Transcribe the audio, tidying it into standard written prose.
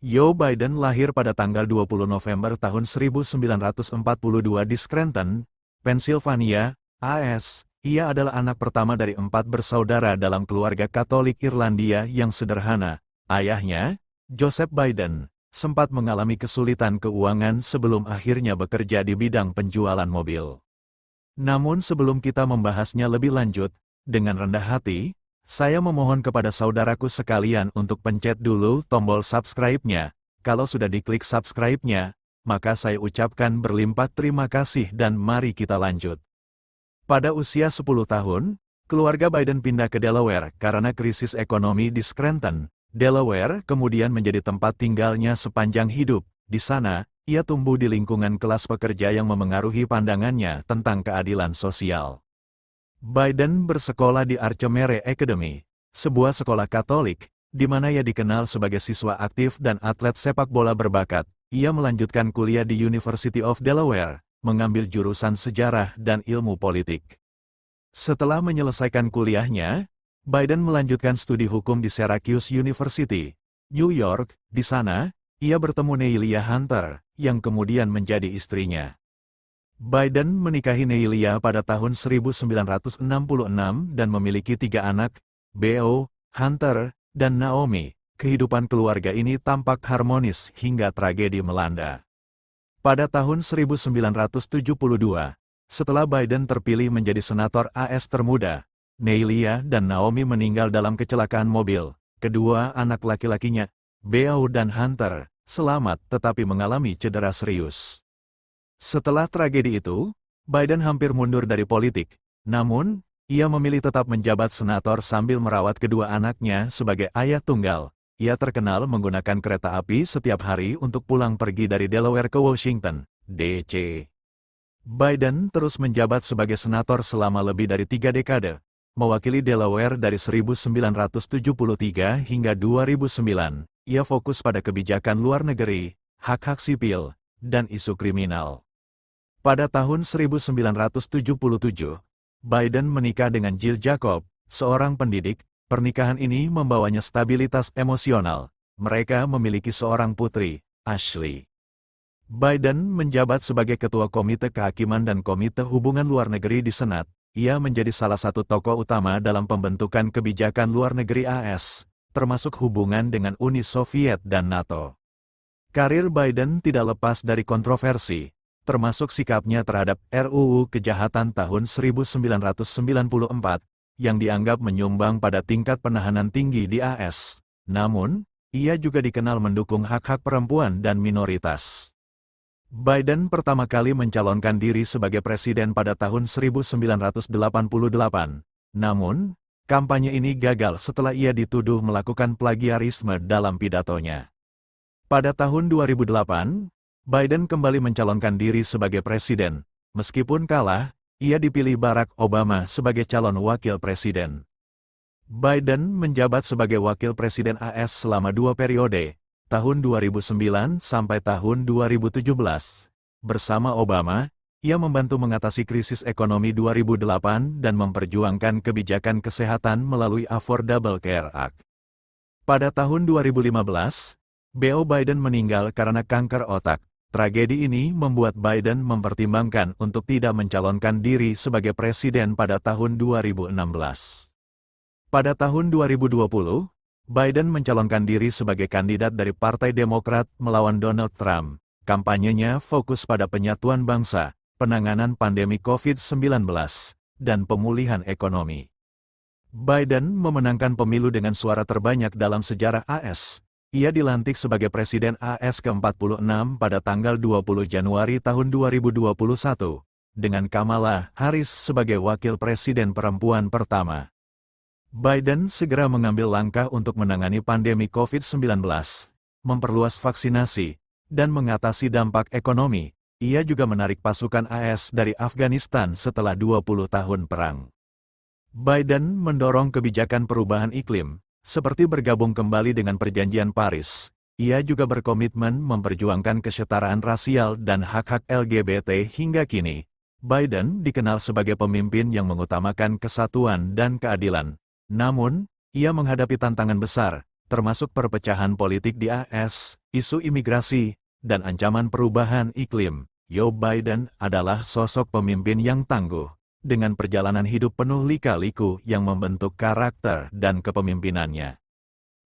Joe Biden lahir pada tanggal 20 November tahun 1942 di Scranton, Pennsylvania, AS. Ia adalah anak pertama dari 4 bersaudara dalam keluarga Katolik Irlandia yang sederhana. Ayahnya, Joseph Biden, sempat mengalami kesulitan keuangan sebelum akhirnya bekerja di bidang penjualan mobil. Namun sebelum kita membahasnya lebih lanjut, dengan rendah hati, saya memohon kepada saudaraku sekalian untuk pencet dulu tombol subscribe-nya. Kalau sudah diklik subscribe-nya, maka saya ucapkan berlimpah terima kasih dan mari kita lanjut. Pada usia 10 tahun, keluarga Biden pindah ke Delaware karena krisis ekonomi di Scranton, Delaware kemudian menjadi tempat tinggalnya sepanjang hidup. Di sana, ia tumbuh di lingkungan kelas pekerja yang memengaruhi pandangannya tentang keadilan sosial. Biden bersekolah di Archmere Academy, sebuah sekolah Katolik, di mana ia dikenal sebagai siswa aktif dan atlet sepak bola berbakat. Ia melanjutkan kuliah di University of Delaware, mengambil jurusan sejarah dan ilmu politik. Setelah menyelesaikan kuliahnya, Biden melanjutkan studi hukum di Syracuse University, New York. Di sana, ia bertemu Neilia Hunter, yang kemudian menjadi istrinya. Biden menikahi Neilia pada tahun 1966 dan memiliki 3 anak, Beau, Hunter, dan Naomi. Kehidupan keluarga ini tampak harmonis hingga tragedi melanda. Pada tahun 1972, setelah Biden terpilih menjadi senator AS termuda, Neilia dan Naomi meninggal dalam kecelakaan mobil. Kedua anak laki-lakinya, Beau dan Hunter, selamat tetapi mengalami cedera serius. Setelah tragedi itu, Biden hampir mundur dari politik. Namun, ia memilih tetap menjabat senator sambil merawat kedua anaknya sebagai ayah tunggal. Ia terkenal menggunakan kereta api setiap hari untuk pulang pergi dari Delaware ke Washington, D.C. Biden terus menjabat sebagai senator selama lebih dari 3 dekade, mewakili Delaware dari 1973 hingga 2009. Ia fokus pada kebijakan luar negeri, hak-hak sipil, dan isu kriminal. Pada tahun 1977, Biden menikah dengan Jill Jacob, seorang pendidik. Pernikahan ini membawanya stabilitas emosional. Mereka memiliki seorang putri, Ashley. Biden menjabat sebagai Ketua Komite Kehakiman dan Komite Hubungan Luar Negeri di Senat. Ia menjadi salah satu tokoh utama dalam pembentukan kebijakan luar negeri AS, termasuk hubungan dengan Uni Soviet dan NATO. Karir Biden tidak lepas dari kontroversi, termasuk sikapnya terhadap RUU Kejahatan tahun 1994, yang dianggap menyumbang pada tingkat penahanan tinggi di AS. Namun, ia juga dikenal mendukung hak-hak perempuan dan minoritas. Biden pertama kali mencalonkan diri sebagai presiden pada tahun 1988. Namun, kampanye ini gagal setelah ia dituduh melakukan plagiarisme dalam pidatonya. Pada tahun 2008, Biden kembali mencalonkan diri sebagai presiden. Meskipun kalah, ia dipilih Barack Obama sebagai calon wakil presiden. Biden menjabat sebagai wakil presiden AS selama 2 periode, tahun 2009 sampai tahun 2017. Bersama Obama, ia membantu mengatasi krisis ekonomi 2008 dan memperjuangkan kebijakan kesehatan melalui Affordable Care Act. Pada tahun 2015, Beau Biden meninggal karena kanker otak. Tragedi ini membuat Biden mempertimbangkan untuk tidak mencalonkan diri sebagai presiden pada tahun 2016. Pada tahun 2020, Biden mencalonkan diri sebagai kandidat dari Partai Demokrat melawan Donald Trump. Kampanyenya fokus pada penyatuan bangsa, penanganan pandemi COVID-19, dan pemulihan ekonomi. Biden memenangkan pemilu dengan suara terbanyak dalam sejarah AS. Ia dilantik sebagai Presiden AS ke-46 pada tanggal 20 Januari tahun 2021, dengan Kamala Harris sebagai Wakil Presiden perempuan pertama. Biden segera mengambil langkah untuk menangani pandemi COVID-19, memperluas vaksinasi, dan mengatasi dampak ekonomi. Ia juga menarik pasukan AS dari Afghanistan setelah 20 tahun perang. Biden mendorong kebijakan perubahan iklim, seperti bergabung kembali dengan Perjanjian Paris. Ia juga berkomitmen memperjuangkan kesetaraan rasial dan hak-hak LGBT hingga kini. Biden dikenal sebagai pemimpin yang mengutamakan kesatuan dan keadilan. Namun, ia menghadapi tantangan besar, termasuk perpecahan politik di AS. isu imigrasi, dan ancaman perubahan iklim, Joe Biden adalah sosok pemimpin yang tangguh, dengan perjalanan hidup penuh lika-liku yang membentuk karakter dan kepemimpinannya.